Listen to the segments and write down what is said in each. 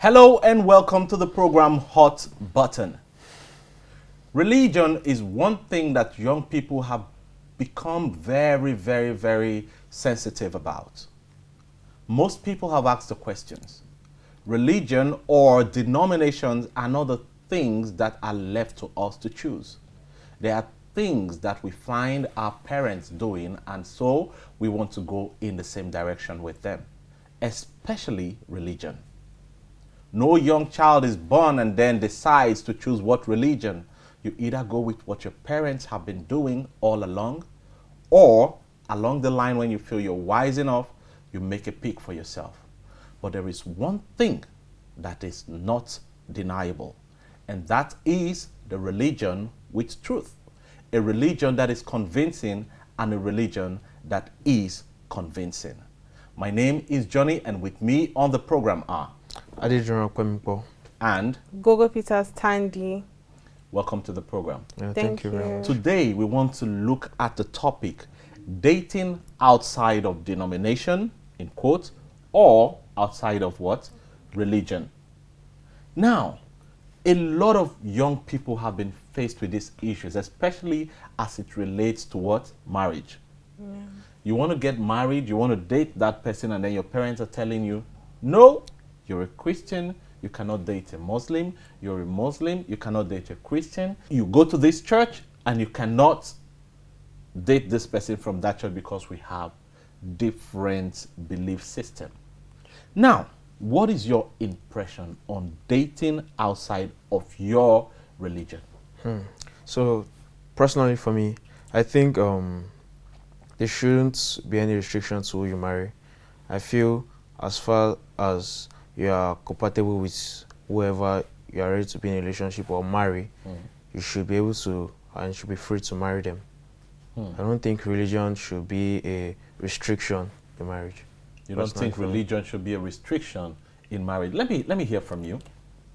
Hello and welcome to the program Hot Button. Religion is one thing that young people have become very sensitive about. Most people have asked the questions. Religion or denominations are not the things that are left to us to choose. They are things that we find our parents doing, and so we want to go in the same direction with them, especially religion. No young child is born and then decides to choose what religion. You either go with what your parents have been doing all along, or along the line when you feel you're wise enough, you make a pick for yourself. But there is one thing that is not deniable, and that is the religion with truth. A religion that is convincing and a religion that is convincing. My name is Johnny, and with me on the program are and Gogo Peters Tandy. Welcome to the program. Yeah, thank you very much. Today we want to look at the topic dating outside of denomination, in quotes, or outside of what? Religion. Now, a lot of young people have been faced with these issues, especially as it relates to what? Marriage. Yeah. You want to get married, you want to date that person, and then your parents are telling you, no, you're a Christian, you cannot date a Muslim. You're a Muslim, you cannot date a Christian. You go to this church and you cannot date this person from that church because we have different belief system. Now, what is your impression on dating outside of your religion? So, personally for me, I think there shouldn't be any restrictions to who you marry. I feel as far as you are compatible with whoever you are ready to be in a relationship or marry, you should be able to and should be free to marry them. I don't think religion should be a restriction in marriage. You don't think religion should be a restriction in marriage? Let me hear from you.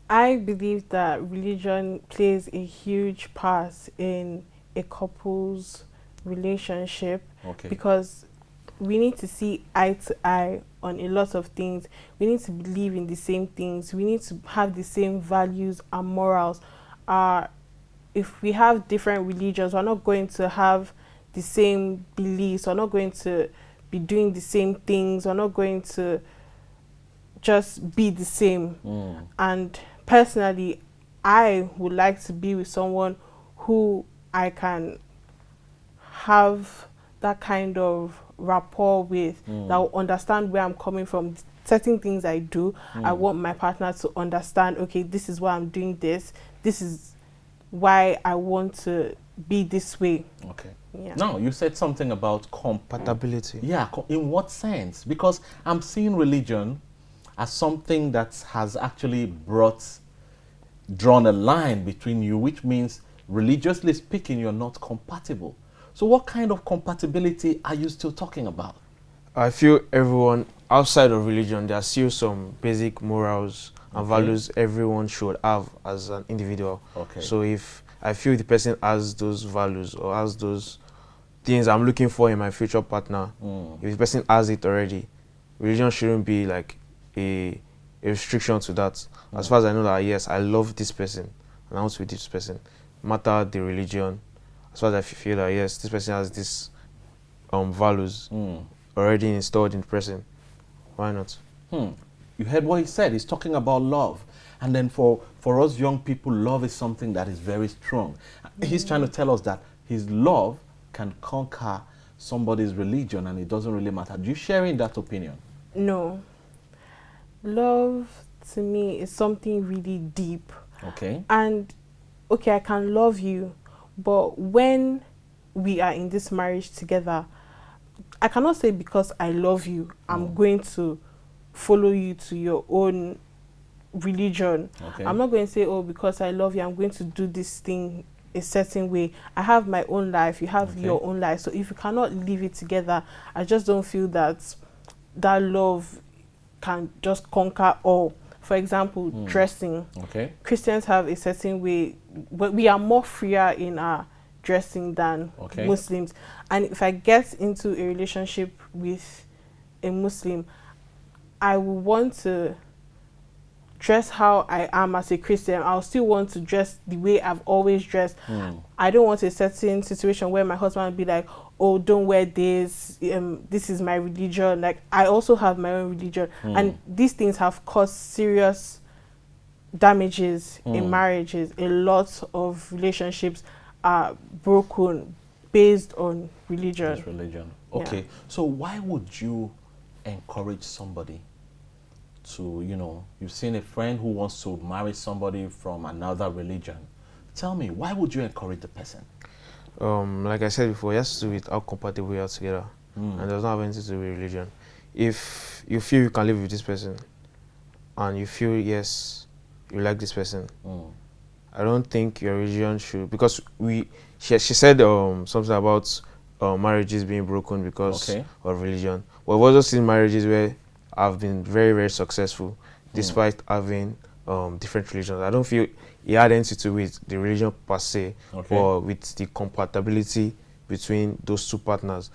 I believe that religion plays a huge part in a couple's relationship, because we need to see eye to eye on a lot of things. We need to believe in the same things. We need to have the same values and morals. If we have different religions, we're not going to have the same beliefs. We're not going to be doing the same things. We're not going to just be the same. And personally, I would like to be with someone who I can have that kind of rapport with, that will understand where I'm coming from. Certain things I do, I want my partner to understand, okay, this is why I'm doing this. This is why I want to be this way. Okay. Yeah. Now, you said something about compatibility. Yeah, in what sense? Because I'm seeing religion as something that has actually drawn a line between you, which means, religiously speaking, you're not compatible. So what kind of compatibility are you still talking about? I feel everyone outside of religion, there are still some basic morals and values everyone should have as an individual. So if I feel the person has those values or has those things I'm looking for in my future partner, if the person has it already, religion shouldn't be like a restriction to that. As far as I know that, yes, I love this person and I want to be this person, no matter the religion. As far as I feel that, yes, this person has these values already installed in the person, why not? You heard what he said. He's talking about love. And then for us young people, love is something that is very strong. He's trying to tell us that his love can conquer somebody's religion and it doesn't really matter. Do you share in that opinion? No. Love, to me, is something really deep. Okay. And, okay, I can love you, but when we are in this marriage together, I cannot say because I love you, I'm going to follow you to your own religion. I'm not going to say, oh, because I love you, I'm going to do this thing a certain way. I have my own life, you have your own life. So if you cannot live it together, I just don't feel that love can just conquer all. For example, dressing. Christians have a certain way, but we are more freer in our dressing than Muslims. And if I get into a relationship with a Muslim, I will want to dress how I am as a Christian. I'll still want to dress the way I've always dressed. I don't want a certain situation where my husband will be like, oh, don't wear this, this is my religion. Like, I also have my own religion. And these things have caused serious damages in marriages. A lot of relationships are broken based on religion. Just religion. Okay. Yeah. So why would you encourage somebody to, you know, you've seen a friend who wants to marry somebody from another religion. Tell me, why would you encourage the person? Like I said before, it has to do with how compatible we are together. And it does not have anything to do with religion. If you feel you can live with this person and you feel, yes, you like this person, I don't think your religion should, because she said something about marriages being broken because of religion. But we've also seen marriages where I've been very, very successful despite having different religions. I don't feel it had anything to do with the religion per se, or with the compatibility between those two partners.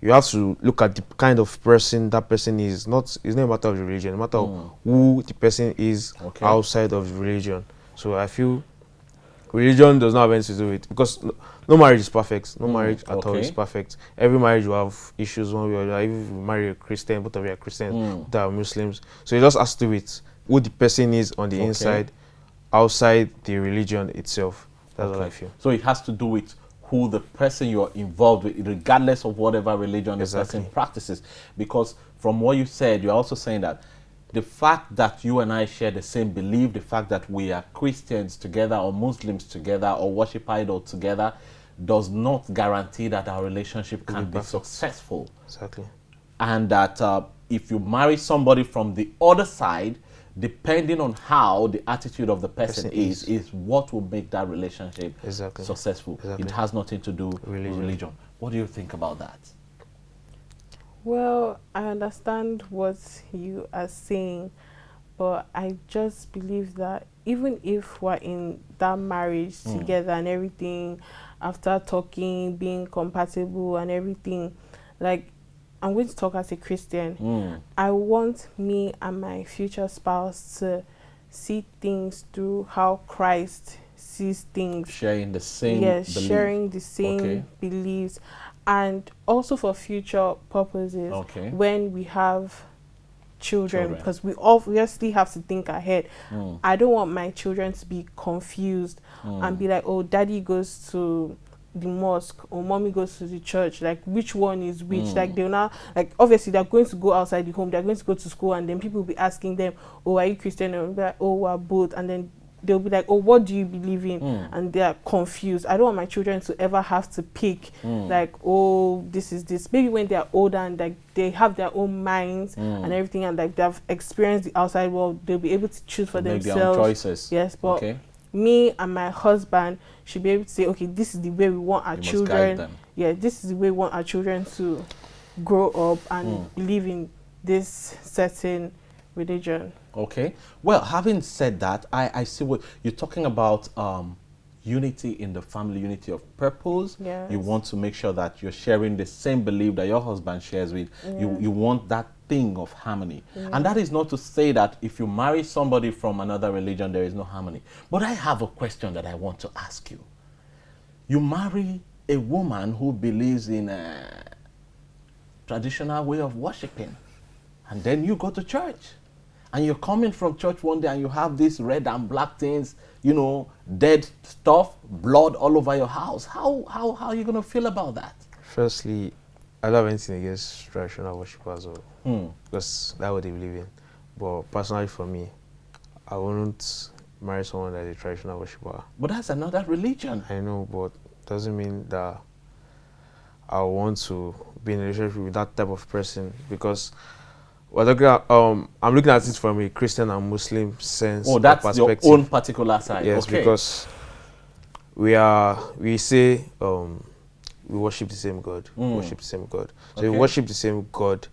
You have to look at the kind of person that person is. It's not a matter of the religion, it's a matter of who the person is outside of the religion. So I feel religion does not have anything to do with it, because no marriage is perfect. No marriage at all is perfect. Every marriage will have issues one way or another. Even if you marry a Christian, both of you are Christians, both are Muslims. So it just has to do with who the person is on the inside, outside the religion itself. That's what I feel. So it has to do with who the person you're involved with, regardless of whatever religion the person practices. Because from what you said, you're also saying that the fact that you and I share the same belief, the fact that we are Christians together or Muslims together or worship idol together, does not guarantee that our relationship can be successful. Exactly. And that if you marry somebody from the other side, depending on how the attitude of the person is what will make that relationship successful. It has nothing to do with religion. What do you think about that? Well, I understand what you are saying, but I just believe that even if we're in that marriage together and everything, after talking, being compatible and everything, like, I'm going to talk as a Christian. I want me and my future spouse to see things through how Christ sees things. Sharing the same belief. Sharing the same beliefs. And also for future purposes, when we have children, because we obviously have to think ahead. I don't want my children to be confused and be like, oh, daddy goes to the mosque or mommy goes to the church, like which one is which. Like they'll now, like obviously they're going to go outside the home, they're going to go to school, and then people will be asking them, oh, are you Christian? And be like, oh, we're both. And then they'll be like, oh, what do you believe in? And they're confused. I don't want my children to ever have to pick like, oh, this is this. Maybe when they're older and like they have their own minds and everything, and like they've experienced the outside world, they'll be able to choose for themselves. Make their own choices. Yes, but me and my husband should be able to say, okay, this is the way we want our children. Yeah, this is the way we want our children to grow up and live in this certain religion. Okay. Well, having said that, I see what you're talking about. Unity in the family, unity of purpose. Yes. You want to make sure that you're sharing the same belief that your husband shares with. You want that thing of harmony. And that is not to say that if you marry somebody from another religion, there is no harmony. But I have a question that I want to ask you. You marry a woman who believes in a traditional way of worshiping, and then you go to church. And you're coming from church one day and you have these red and black things, you know, dead stuff, blood all over your house. How are you going to feel about that? Firstly, I don't have anything against traditional worshippers, because that's what they believe in. But personally for me, I wouldn't marry someone that is a traditional worshipper. But that's another religion. I know, but doesn't mean that I want to be in a relationship with that type of person, because I'm looking at it from a Christian and Muslim sense. Oh, that's your own particular side. Yes, because we say we worship the same God. We worship the same God. So if we worship the same God,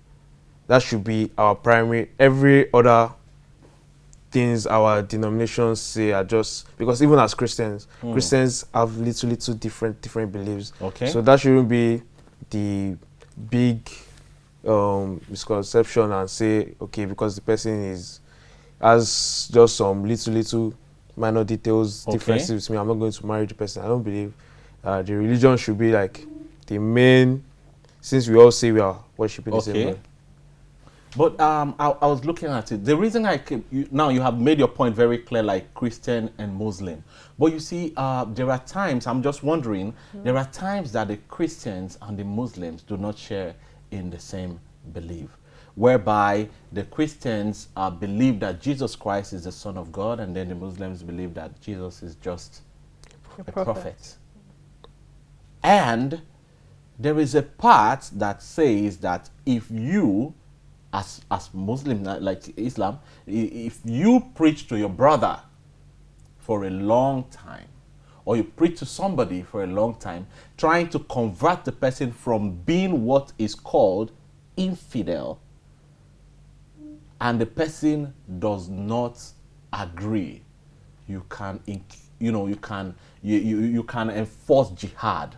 that should be our primary. Every other things our denominations say are just, because even as Christians, Christians have little different beliefs. So that shouldn't be the big misconception and say, okay, because the person is has just some little minor details, differences with me, I'm not going to marry the person. I don't believe the religion should be like the main, since we all say we are worshiping the same God. But I was looking at it. The reason now you have made your point very clear, like Christian and Muslim. But you see, there are times, I'm just wondering, there are times that the Christians and the Muslims do not share in the same belief, whereby the Christians believe that Jesus Christ is the Son of God, and then the Muslims believe that Jesus is just a prophet. And there is a part that says that if you, as Muslim, like Islam, if you preach to your brother for a long time, or you preach to somebody for a long time, trying to convert the person from being what is called infidel, and the person does not agree, you can enforce jihad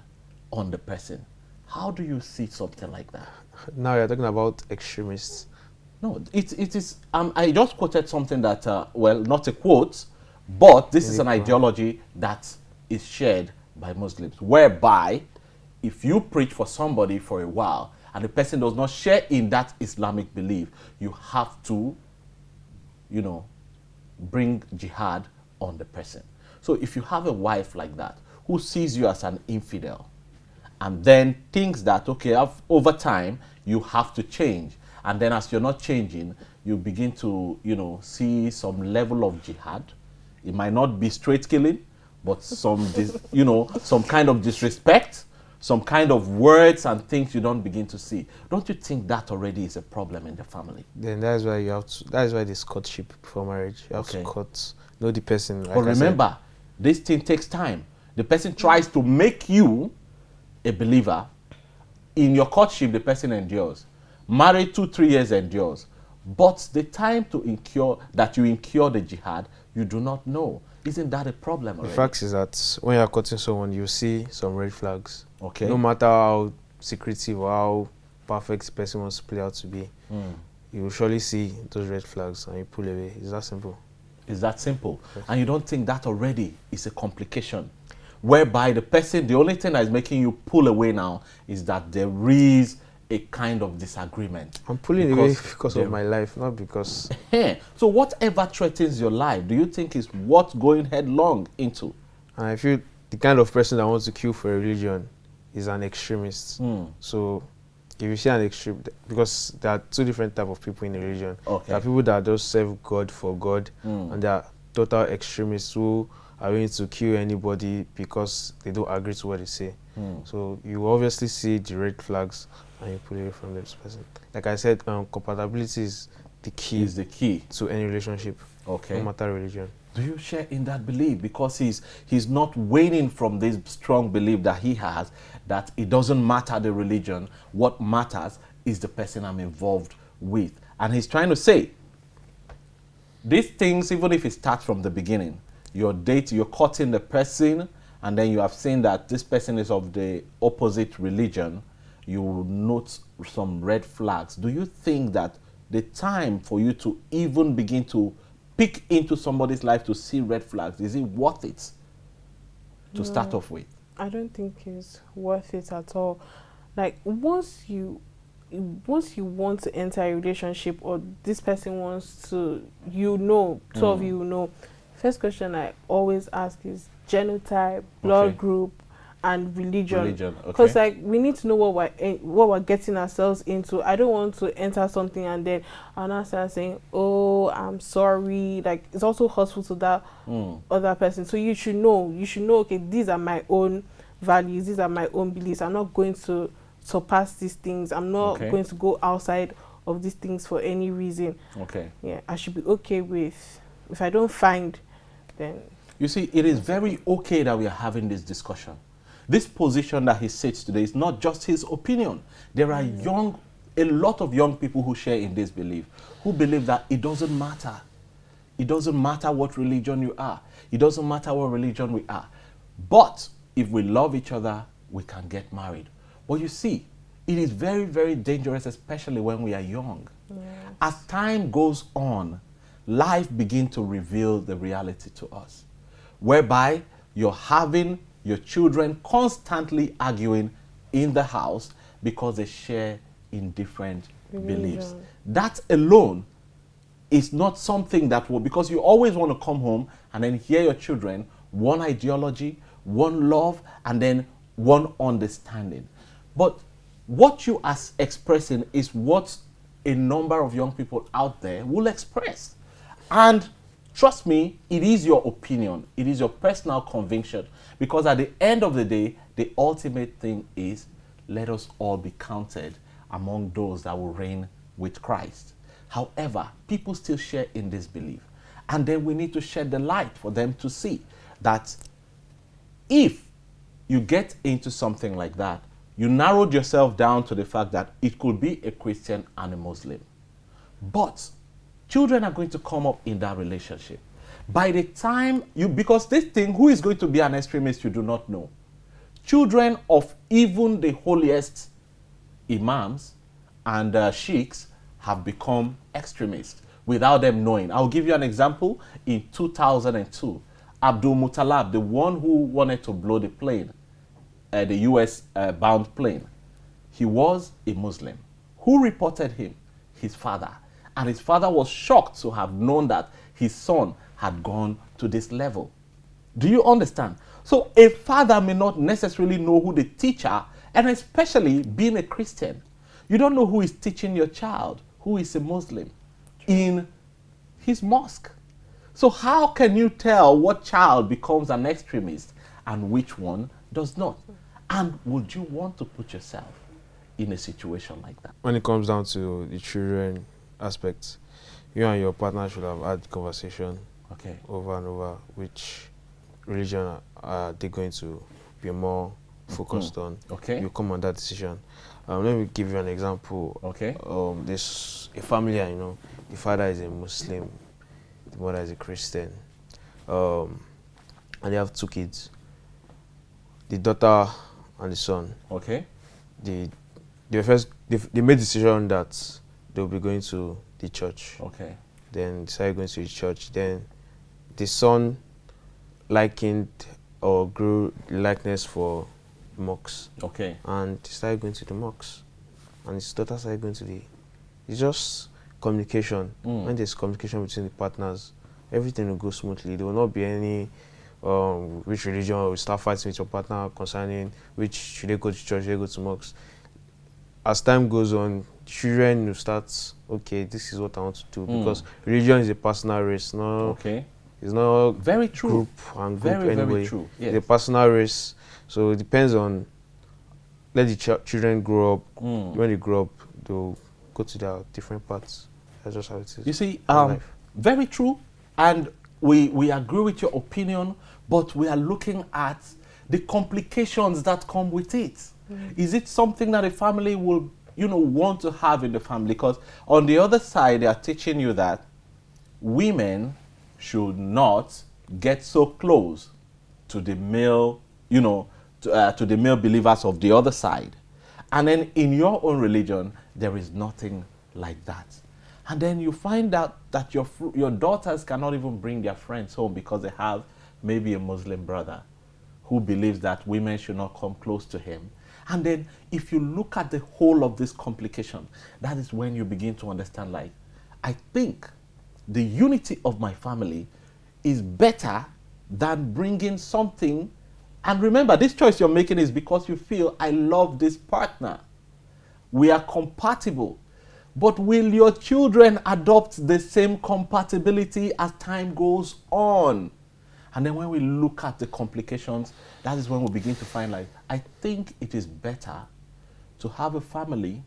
on the person. How do you see something like that? Now you're talking about extremists. No, it is. I just quoted something that, well, not a quote, but this is an ideology that is shared by Muslims, whereby if you preach for somebody for a while and the person does not share in that Islamic belief, you have to, bring jihad on the person. So if you have a wife like that who sees you as an infidel, and then thinks that, okay, over time, you have to change. And then as you're not changing, you begin to, see some level of jihad. It might not be straight killing, but some, some kind of disrespect, some kind of words and things you don't begin to see. Don't you think that already is a problem in the family? Then that's why that's why there's courtship before marriage. You have to know the person. Like but remember, this thing takes time. The person tries to make you a believer. In your courtship, the person endures. Married 2-3 years endures. But the time to incur the jihad, you do not know. Isn't that a problem already? The fact is that when you're courting someone, you see some red flags. Okay. No matter how secretive or how perfect the person wants to play out to be, you will surely see those red flags and you pull away. It's that simple. It's that simple. Yes. And you don't think that already is a complication, whereby the only thing that is making you pull away now is that there is a kind of disagreement. I'm pulling away because of my life, not because... So whatever threatens your life, do you think is worth going headlong into? And I feel the kind of person that wants to kill for a religion is an extremist. So if you see an extreme, because there are two different types of people in a religion. Okay. There are people that just serve God for God, and there are total extremists who are willing to kill anybody because they don't agree to what they say. So you obviously see the red flags and you pull away from this person. Like I said, compatibility is the key to any relationship, no matter religion. Do you share in that belief? Because he's not waning from this strong belief that he has, that it doesn't matter the religion. What matters is the person I'm involved with. And he's trying to say, these things, even if it starts from the beginning, you're courting the person, and then you have seen that this person is of the opposite religion, you will note some red flags. Do you think that the time for you to even begin to peek into somebody's life to see red flags, is it worth it to start off with? I don't think it's worth it at all. Like once you want to enter a relationship, or this person wants to, two of you know, first question I always ask is genotype, blood group, and religion. Because like we need to know what we're getting ourselves into. I don't want to enter something and then I'll start saying, oh, I'm sorry. Like it's also hurtful to that other person. So you should know, okay, these are my own values, these are my own beliefs. I'm not going to surpass these things. I'm not going to go outside of these things for any reason. Yeah, I should be okay with, if I don't find, then... You see, it is very okay that we are having this discussion. This position that he sits today is not just his opinion. There are a lot of young people who share in this belief, who believe that it doesn't matter. It doesn't matter what religion you are. It doesn't matter what religion we are. But if we love each other, we can get married. But you see, it is very, very dangerous, especially when we are young. As time goes on, life begins to reveal the reality to us, whereby you're having your children constantly arguing in the house because they share in different beliefs. That alone is not something that will, because you always want to come home and then hear your children, one ideology, one love, and then one understanding. But what you are expressing is what a number of young people out there will express. And trust me, it is your opinion. It is your personal conviction. Because at the end of the day, the ultimate thing is, let us all be counted among those that will reign with Christ. However, people still share in this belief. And then we need to shed the light for them to see that if you get into something like that, you narrowed yourself down to the fact that it could be a Christian and a Muslim. But children are going to come up in that relationship. By the time because this thing, who is going to be an extremist, you do not know. Children of even the holiest imams and sheikhs have become extremists without them knowing. I'll give you an example. In 2002, Abdul Muttalib, the one who wanted to blow the plane, the US bound plane, he was a Muslim. Who reported him? His father. And his father was shocked to have known that his son had gone to this level. Do you understand? So a father may not necessarily know who the teacher, and especially being a Christian, you don't know who is teaching your child, who is a Muslim, in his mosque. So how can you tell what child becomes an extremist and which one does not? And would you want to put yourself in a situation like that? When it comes down to the children aspects, you and your partner should have had conversation over and over which religion are they going to be more focused on. You come on that decision. Let me give you an example. There's a family I know. The father is a Muslim, the mother is a Christian, and they have 2 kids. The daughter and the son. They made decision that they'll be going to the church. Then decided going to the church. Then the son likened or grew likeness for mosques. And he started going to the mosques. And his daughter started going to the... It's just communication. When there's communication between the partners, everything will go smoothly. There will not be any which religion will start fighting with your partner concerning which should they go to church, should they go to mosques. As time goes on, children will start, okay, this is what I want to do, because religion is a personal race. It's not very true. Group and group anyway. Very true. Yes. It's a personal race, so it depends on. Let the children grow up. When they grow up, they'll go to their different paths. That's just how it is. You see, very true, and we agree with your opinion, but we are looking at the complications that come with it. Is it something that a family will, want to have in the family? Because on the other side, they are teaching you that women should not get so close to the male, to the male believers of the other side. And then in your own religion, there is nothing like that. And then you find out that your daughters cannot even bring their friends home because they have maybe a Muslim brother who believes that women should not come close to him. And then if you look at the whole of this complication, that is when you begin to understand, like, I think the unity of my family is better than bringing something. And remember, this choice you're making is because you feel, I love this partner. We are compatible. But will your children adopt the same compatibility as time goes on? And then when we look at the complications, that is when we begin to find, like, I think it is better to have a family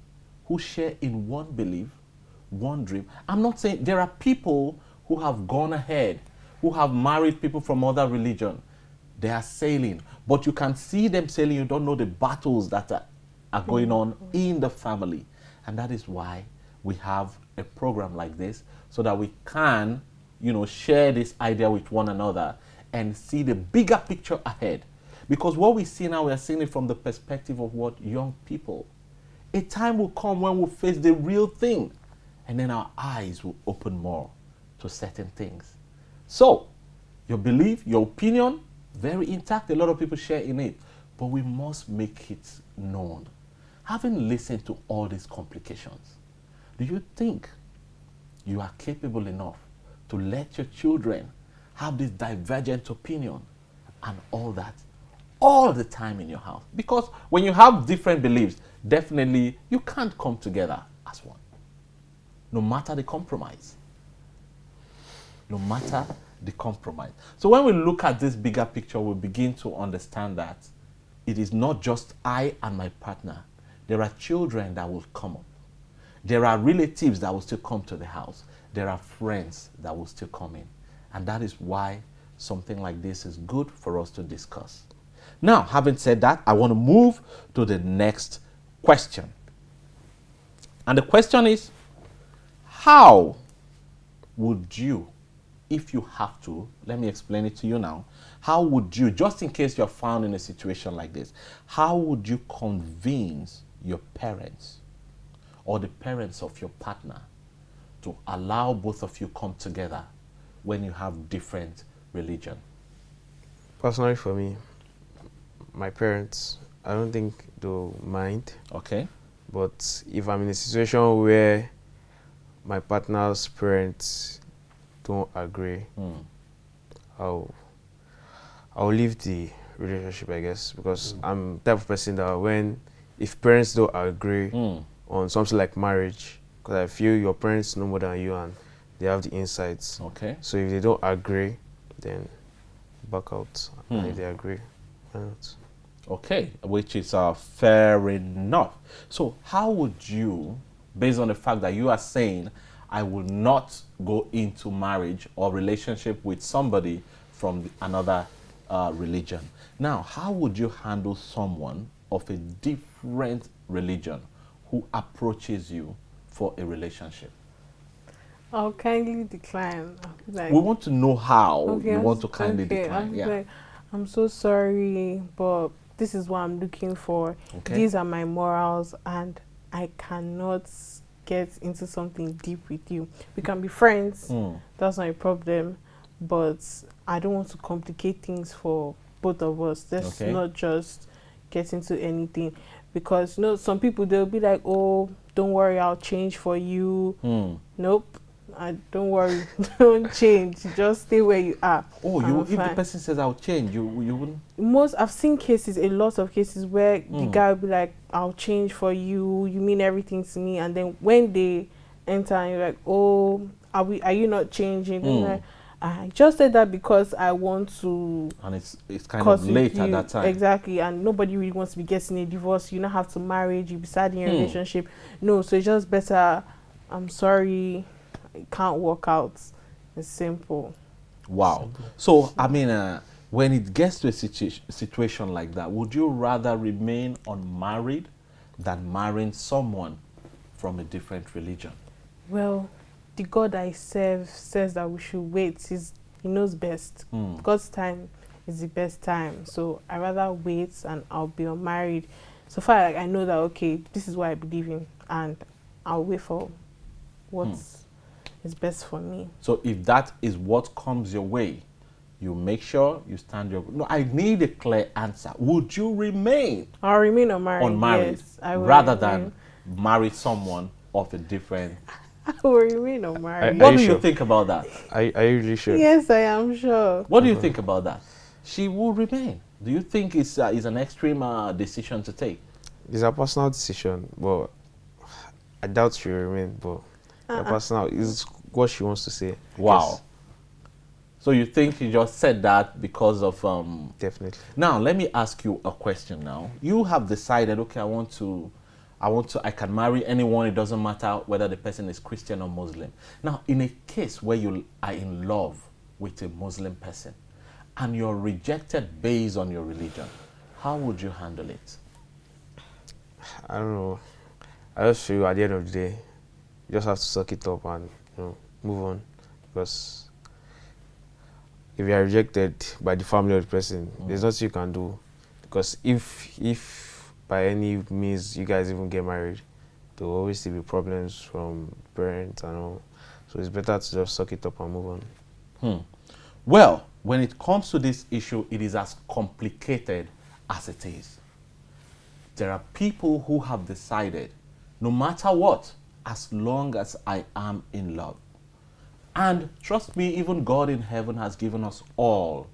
who share in one belief, one dream. I'm not saying there are people who have gone ahead, who have married people from other religion. They are sailing, but you can see them sailing. You don't know the battles that are going on in the family. And that is why we have a program like this, so that we can, share this idea with one another and see the bigger picture ahead. Because what we see now, we are seeing it from the perspective of what young people. A time will come when we'll face the real thing, and then our eyes will open more to certain things. So, your belief, your opinion, very intact. A lot of people share in it. But we must make it known. Having listened to all these complications, do you think you are capable enough to let your children have this divergent opinion and all that all the time in your house? Because when you have different beliefs, definitely you can't come together as one. No matter the compromise. No matter the compromise. So when we look at this bigger picture, we begin to understand that it is not just I and my partner. There are children that will come up. There are relatives that will still come to the house. There are friends that will still come in. And that is why something like this is good for us to discuss. Now, having said that, I want to move to the next question. And the question is, how would you, if you have to, let me explain it to you now, how would you, just in case you're found in a situation like this, how would you convince your parents or the parents of your partner to allow both of you come together when you have different religion? Personally, for me, my parents, I don't think they'll mind. Okay. But if I'm in a situation where my partner's parents don't agree, I'll leave the relationship, I guess, because I'm the type of person that if parents don't agree on something like marriage, because I feel your parents know more than you and they have the insights. Okay. So if they don't agree, then back out. And if they agree, why not? Okay, which is fair enough. So how would you, based on the fact that you are saying, I will not go into marriage or relationship with somebody from another religion. Now, how would you handle someone of a different religion who approaches you for a relationship? I'll kindly decline. We want to know how you want to kindly decline. Like, I'm so sorry, but this is what I'm looking for. Okay. These are my morals, and I cannot get into something deep with you. We can be friends. That's not a problem. But I don't want to complicate things for both of us. Let's not just get into anything. Because, some people, they'll be like, oh, don't worry, I'll change for you. Nope. Don't worry. Don't change. Just stay where you are. Oh, if the person says I'll change, you wouldn't? I've seen cases, a lot of cases where the guy will be like, I'll change for you. You mean everything to me. And then when they enter and you're like, oh, are you not changing? Like, I just said that because I want to. And it's kind of late at that time. Exactly. And nobody really wants to be getting a divorce. You don't have to marry. You be sad in your relationship. No, so it's just better. I'm sorry. It can't work out. It's simple. Wow. So, I mean, when it gets to a situation like that, would you rather remain unmarried than marrying someone from a different religion? Well, the God I serve says that we should wait. He knows best. God's time is the best time. So I rather wait and I'll be unmarried. So far, I know that, okay, this is what I believe in, and I'll wait for what's is best for me. So if that is what comes your way, you make sure you stand your... No, I need a clear answer. Would you remain? I'll remain unmarried. Yes, I will rather than marry someone of a different... I will remain unmarried. What do you think about that? Are you really sure? Yes, I am sure. What do you think about that? She will remain. Do you think it's an extreme decision to take? It's a personal decision, but I doubt she will remain, but... personal is what she wants to say. Wow. So you think you just said that because of Definitely. Now let me ask you a question now. You have decided, okay, I can marry anyone, it doesn't matter whether the person is Christian or Muslim. Now, in a case where you are in love with a Muslim person and you're rejected based on your religion, how would you handle it? I don't know. I just feel at the end of the day, you just have to suck it up and move on, because if you are rejected by the family of the person, there's nothing you can do. Because if by any means you guys even get married, there will always still be problems from parents and all. So it's better to just suck it up and move on. Well, when it comes to this issue, it is as complicated as it is. There are people who have decided, no matter what, as long as I am in love. And trust me, even God in heaven has given us all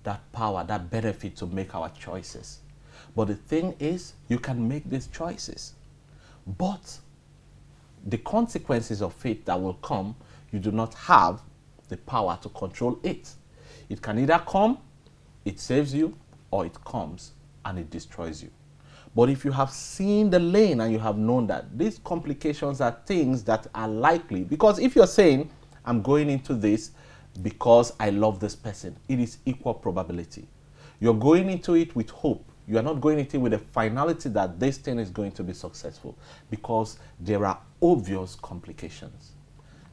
that power, that benefit to make our choices. But the thing is, you can make these choices. But the consequences of it that will come, you do not have the power to control it. It can either come, it saves you, or it comes and it destroys you. But if you have seen the lane and you have known that these complications are things that are likely, because if you're saying, I'm going into this because I love this person, it is equal probability. You're going into it with hope. You are not going into it with a finality that this thing is going to be successful, because there are obvious complications.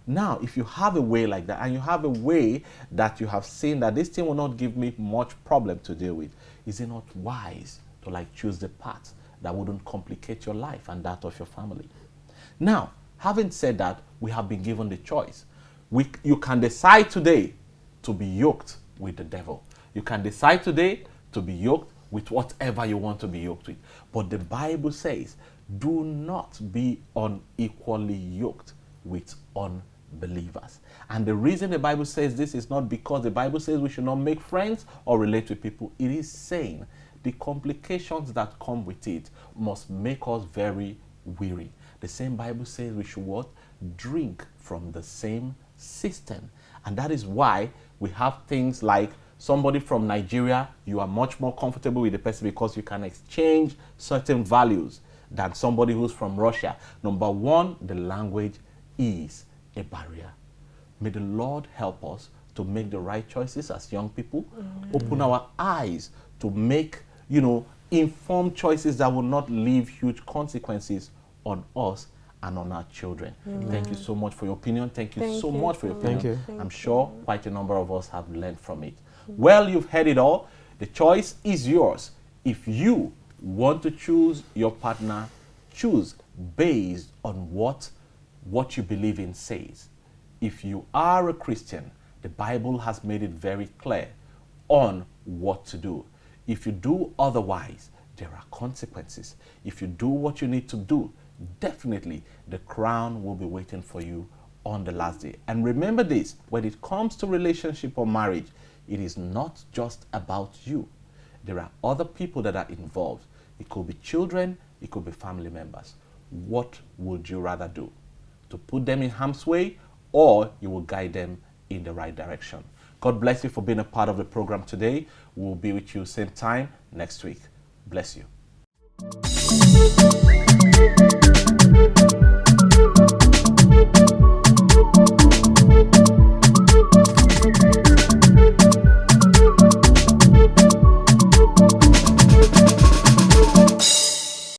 Now, if you have a way like that, and you have a way that you have seen that this thing will not give me much problem to deal with, is it not wise to choose the path that wouldn't complicate your life and that of your family? Now, having said that, we have been given the choice. You can decide today to be yoked with the devil. You can decide today to be yoked with whatever you want to be yoked with. But the Bible says, do not be unequally yoked with unbelievers. And the reason the Bible says this is not because the Bible says we should not make friends or relate with people. It is saying the complications that come with it must make us very weary. The same Bible says we should what? Drink from the same cistern. And that is why we have things like somebody from Nigeria, you are much more comfortable with the person because you can exchange certain values than somebody who's from Russia. Number one, the language is a barrier. May the Lord help us to make the right choices as young people, open our eyes to make, informed choices that will not leave huge consequences on us and on our children. Thank you so much for your opinion. Thank you so much for your opinion. I'm sure quite a number of us have learned from it. Well, you've heard it all. The choice is yours. If you want to choose your partner, choose based on what you believe in says. If you are a Christian, the Bible has made it very clear on what to do. If you do otherwise, there are consequences. If you do what you need to do, definitely the crown will be waiting for you on the last day. And remember this, when it comes to relationship or marriage, it is not just about you. There are other people that are involved. It could be children, it could be family members. What would you rather do? To put them in harm's way, or you will guide them in the right direction? God bless you for being a part of the program today. We'll be with you same time next week. Bless you.